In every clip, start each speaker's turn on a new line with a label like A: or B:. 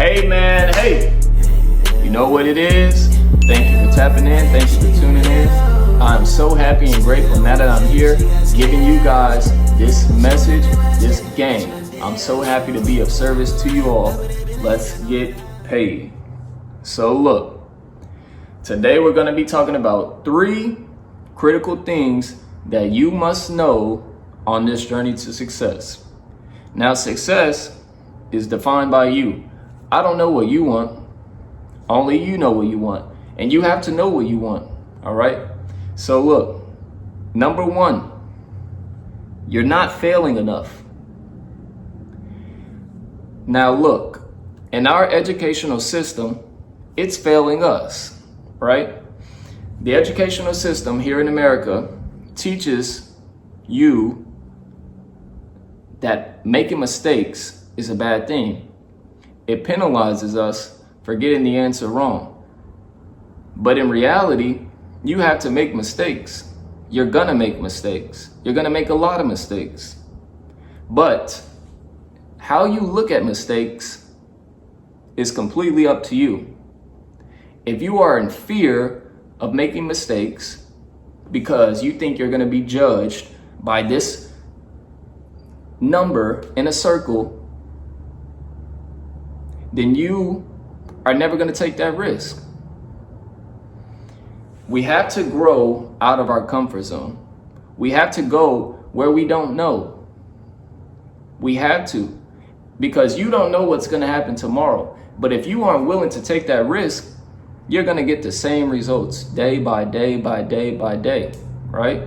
A: Hey man, hey, you know what it is? Thank you for tapping in, thank you for tuning in. I'm so happy and grateful now that I'm here giving you guys this message, this game. I'm so happy to be of service to you all. Let's get paid. So look, today we're going to be talking about 3 critical things that you must know on this journey to success. Now, success is defined by you. I don't know what you want. Only you know what you want. And you have to know what you want. All right? So look, number 1, you're not failing enough. Now look, in our educational system, it's failing us, right? The educational system here in America teaches you that making mistakes is a bad thing. It penalizes us for getting the answer wrong. But in reality, you have to make mistakes. You're gonna make mistakes. You're gonna make a lot of mistakes. But how you look at mistakes is completely up to you. If you are in fear of making mistakes because you think you're gonna be judged by this number in a circle, then you are never going to take that risk. We have to grow out of our comfort zone. We have to go where we don't know. We have to, because you don't know what's going to happen tomorrow. But if you aren't willing to take that risk, you're going to get the same results day by day by day by day, right?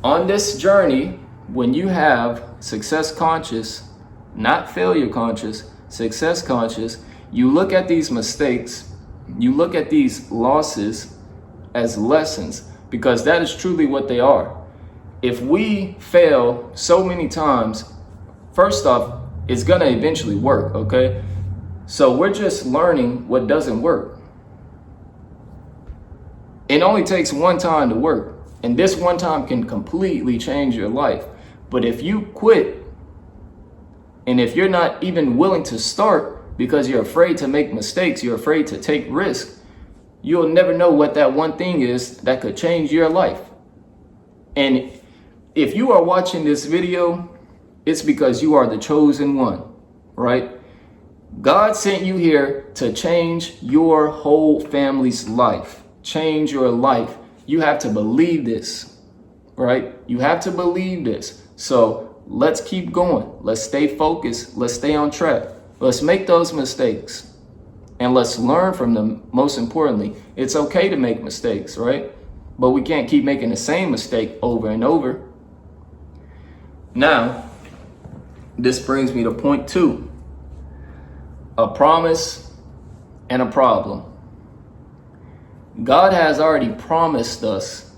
A: On this journey, when you have success conscious, not failure conscious, success conscious, you look at these mistakes, you look at these losses as lessons, because that is truly what they are. If we fail so many times, first off, it's gonna eventually work, okay? So we're just learning what doesn't work. It only takes one time to work, and this one time can completely change your life. But if you quit, and if you're not even willing to start because you're afraid to make mistakes, you're afraid to take risks, you'll never know what that one thing is that could change your life. And if you are watching this video, it's because you are the chosen one, right? God sent you here to change your whole family's life, change your life. You have to believe this, right? You have to believe this. So let's keep going. Let's stay focused. Let's stay on track. Let's make those mistakes and let's learn from them. Most importantly, it's okay to make mistakes, right? But we can't keep making the same mistake over and over. Now, this brings me to point 2, a promise and a problem. God has already promised us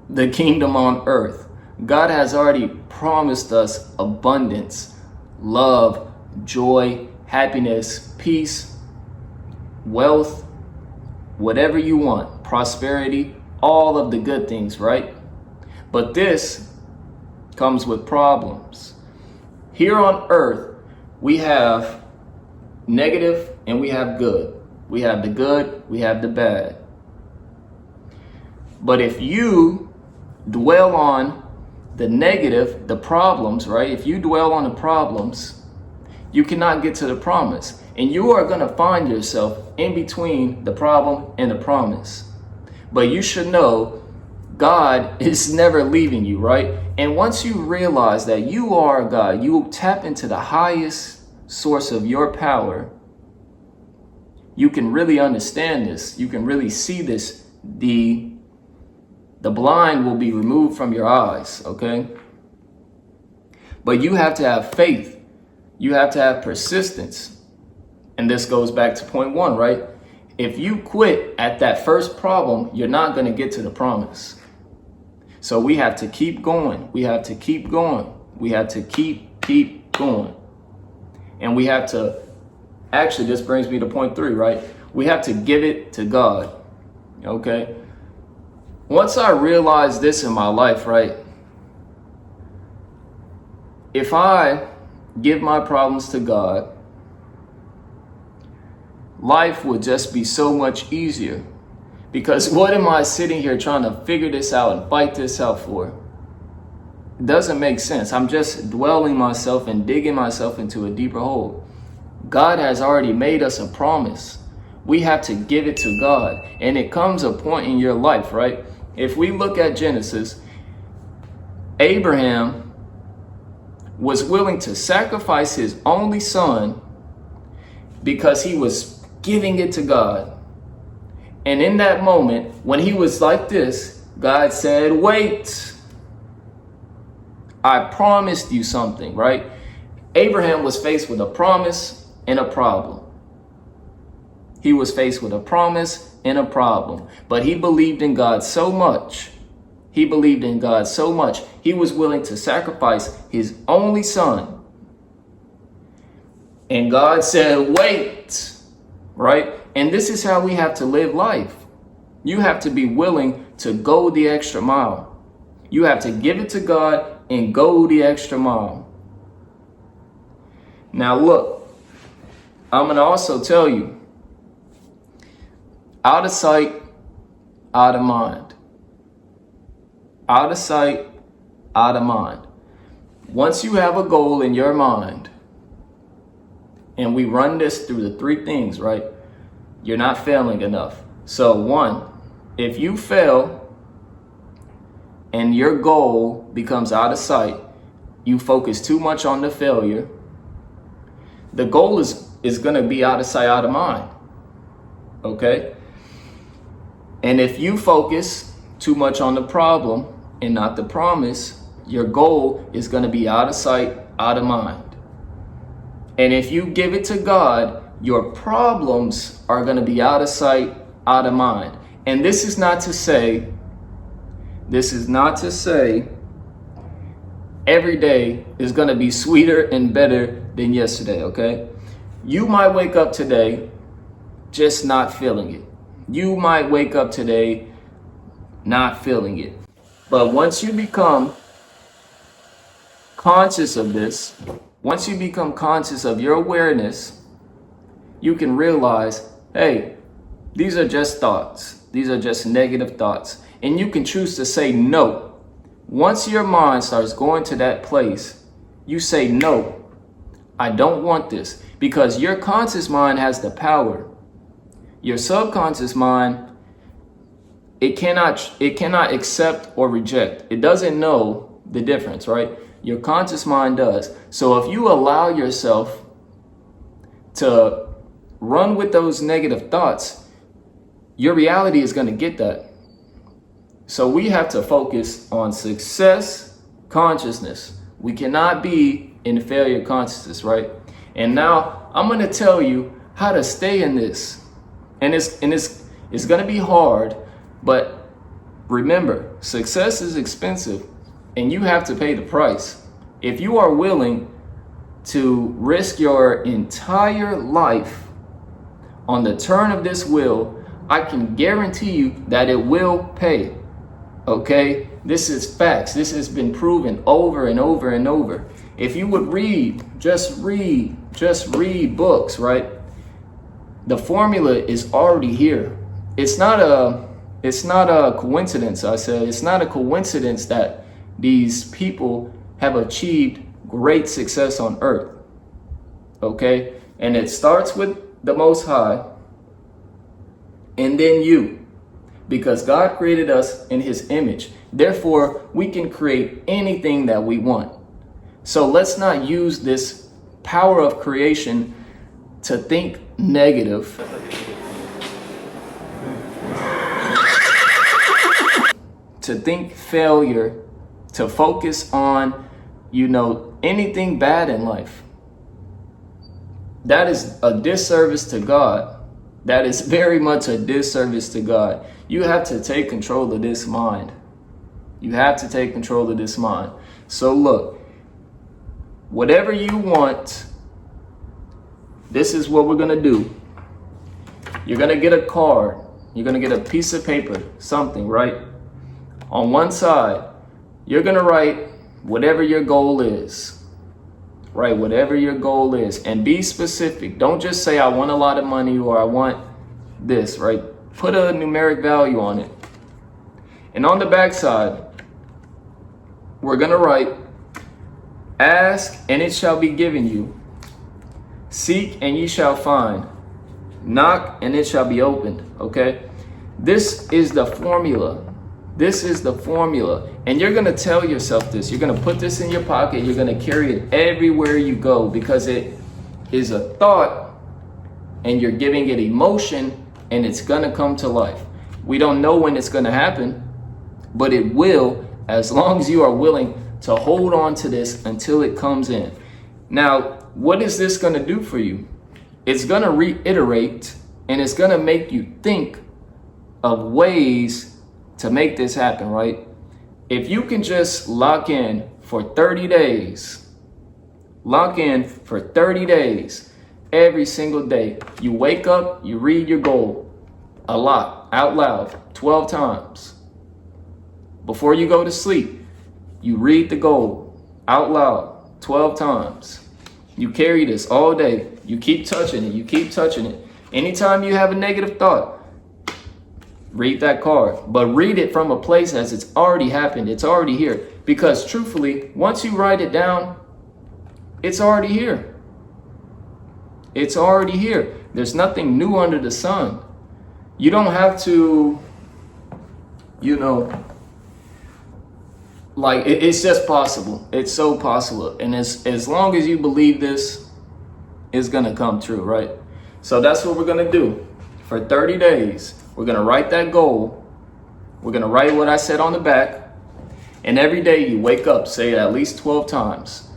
A: the kingdom on earth. God has already promised us abundance, love, joy, happiness, peace, wealth, whatever you want, prosperity, all of the good things, right? But this comes with problems. Here on earth, we have negative and we have good. We have the good, we have the bad. But if you dwell on the negative, the problems, right? If you dwell on the problems, you cannot get to the promise. And you are going to find yourself in between the problem and the promise. But you should know God is never leaving you, right? And once you realize that you are God, you tap into the highest source of your power, you can really understand this. You can really see this. The blind will be removed from your eyes, okay? But you have to have faith. You have to have persistence. And this goes back to point 1, right? If you quit at that first problem, you're not going to get to the promise. So we have to keep going. We have to keep going. We have to keep going. And we have to, actually, this brings me to point 3, right? We have to give it to God, okay? Once I realized this in my life, right? If I give my problems to God, life would just be so much easier. Because what am I sitting here trying to figure this out and fight this out for? It doesn't make sense. I'm just dwelling myself and digging myself into a deeper hole. God has already made us a promise. We have to give it to God. And it comes a point in your life, right? If we look at Genesis, Abraham was willing to sacrifice his only son because he was giving it to God. And in that moment, when he was like this, God said, wait, I promised you something, right? Abraham was faced with a promise and a problem. He was faced with a promise and a problem, but he believed in God so much. He believed in God so much. He was willing to sacrifice his only son. And God said, wait, right? And this is how we have to live life. You have to be willing to go the extra mile. You have to give it to God and go the extra mile. Now look, I'm going to also tell you, out of sight, out of mind. Out of sight, out of mind. Once you have a goal in your mind, and we run this through the three things, right? You're not failing enough. So one, if you fail and your goal becomes out of sight, you focus too much on the failure, the goal is going to be out of sight, out of mind. Okay? And if you focus too much on the problem and not the promise, your goal is going to be out of sight, out of mind. And if you give it to God, your problems are going to be out of sight, out of mind. And this is not to say every day is going to be sweeter and better than yesterday, okay? You might wake up today just not feeling it. You might wake up today not feeling it. But once you become conscious of this, once you become conscious of your awareness, you can realize, hey, these are just thoughts. These are just negative thoughts. And you can choose to say no. Once your mind starts going to that place, you say, no, I don't want this. Because your conscious mind has the power. Your subconscious mind, it cannot accept or reject. It doesn't know the difference, right? Your conscious mind does. So if you allow yourself to run with those negative thoughts, your reality is going to get that. So we have to focus on success consciousness. We cannot be in failure consciousness, right? And now I'm going to tell you how to stay in this. And it's going to be hard, but remember, success is expensive and you have to pay the price. If you are willing to risk your entire life on the turn of this wheel, I can guarantee you that it will pay. Okay? This is facts. This has been proven over and over and over. If you would just read books, right? The formula is already here. It's not a coincidence. I said it's not a coincidence that these people have achieved great success on earth. Okay? And it starts with the Most High and then you, because God created us in his image. Therefore, we can create anything that we want. So let's not use this power of creation to think negative. To think failure, to focus on, anything bad in life. That is a disservice to God. That is very much a disservice to God. You have to take control of this mind. You have to take control of this mind. So look, whatever you want, this is what we're going to do. You're going to get a card. You're going to get a piece of paper, something, right? On one side, you're going to write whatever your goal is. right? Whatever your goal is, and be specific. Don't just say, I want a lot of money or I want this, right? Put a numeric value on it. And on the back side, we're going to write, ask and it shall be given you. Seek and ye shall find. Knock and it shall be opened. Okay? This is the formula. This is the formula. And you're going to tell yourself this. You're going to put this in your pocket. You're going to carry it everywhere you go because it is a thought and you're giving it emotion and it's going to come to life. We don't know when it's going to happen, but it will, as long as you are willing to hold on to this until it comes in. Now, what is this going to do for you? It's going to reiterate and it's going to make you think of ways to make this happen, right? If you can just lock in for 30 days, lock in for 30 days, every single day, you wake up, you read your goal a lot, out loud, 12 times. Before you go to sleep, you read the goal out loud 12 times. You carry this all day. You keep touching it. You keep touching it. Anytime you have a negative thought, read that card. But read it from a place as it's already happened. It's already here. Because truthfully, once you write it down, it's already here. It's already here. There's nothing new under the sun. You don't have to, like it's just possible. It's so possible. And as long as you believe this, it's going to come true, right? So that's what we're going to do. For 30 days, we're going to write that goal. We're going to write what I said on the back. And every day you wake up, say it at least 12 times.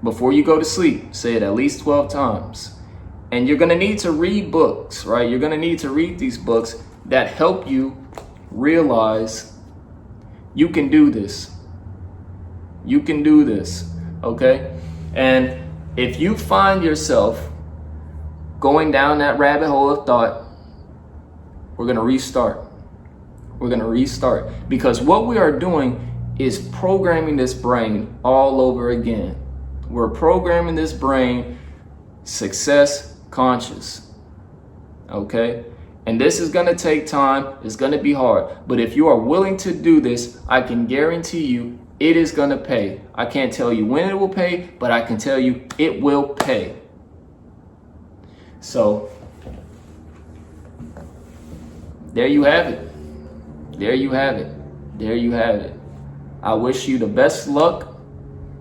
A: Before you go to sleep, say it at least 12 times. And you're going to need to read books, right? You're going to need to read these books that help you realize you can do this. You can do this, okay? And if you find yourself going down that rabbit hole of thought, we're going to restart. We're going to restart. Because what we are doing is programming this brain all over again. We're programming this brain success conscious, okay? And this is going to take time. It's going to be hard. But if you are willing to do this, I can guarantee you it is going to pay. I can't tell you when it will pay, but I can tell you it will pay. So, there you have it. There you have it. There you have it. I wish you the best luck.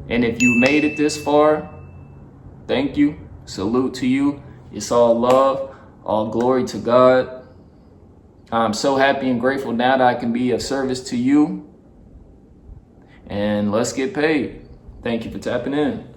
A: And if you made it this far, thank you. Salute to you. It's all love, all glory to God. I'm so happy and grateful now that I can be of service to you. And let's get paid. Thank you for tapping in.